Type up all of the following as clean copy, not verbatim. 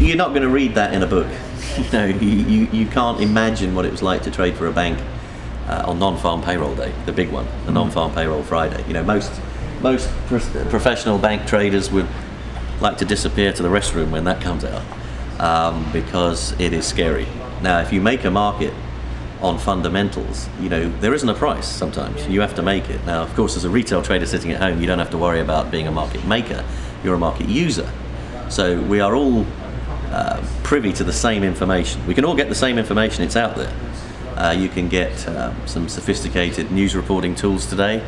you're not going to read that in a book. You can't imagine what it was like to trade for a bank on non-farm payroll day, the big one, the non-farm payroll Friday. Most professional bank traders would like to disappear to the restroom when that comes out, because it is scary. Now, if you make a market on fundamentals, there isn't a price sometimes. You have to make it. Now, of course, as a retail trader sitting at home, you don't have to worry about being a market maker. You're a market user. So we are all privy to the same information. We can all get the same information. It's out there. You can get some sophisticated news reporting tools today.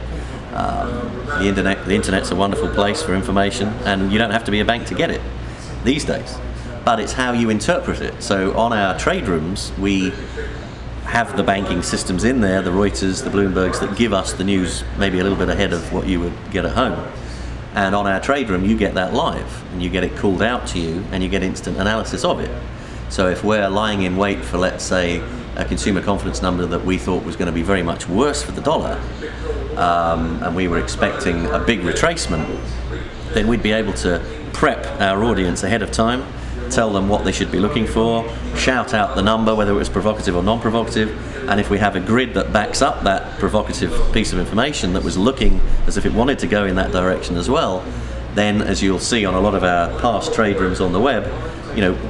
The internet's a wonderful place for information, and you don't have to be a bank to get it these days. But it's how you interpret it. So on our trade rooms, we have the banking systems in there, the Reuters, the Bloombergs, that give us the news maybe a little bit ahead of what you would get at home. And on our trade room, you get that live, and you get it called out to you, and you get instant analysis of it. So if we're lying in wait for, let's say, a consumer confidence number that we thought was going to be very much worse for the dollar, and we were expecting a big retracement, then we'd be able to prep our audience ahead of time, tell them what they should be looking for, shout out the number, whether it was provocative or non-provocative, and if we have a grid that backs up that provocative piece of information that was looking as if it wanted to go in that direction as well, then, as you'll see on a lot of our past trade rooms on the web,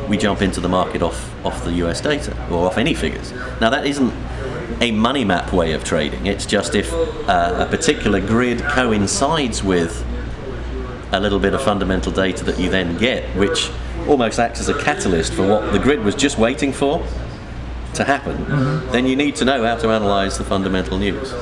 we jump into the market off the US data, or off any figures. Now, that isn't a money map way of trading. It's just if a particular grid coincides with a little bit of fundamental data that you then get, which almost acts as a catalyst for what the grid was just waiting for to happen, then you need to know how to analyze the fundamental news.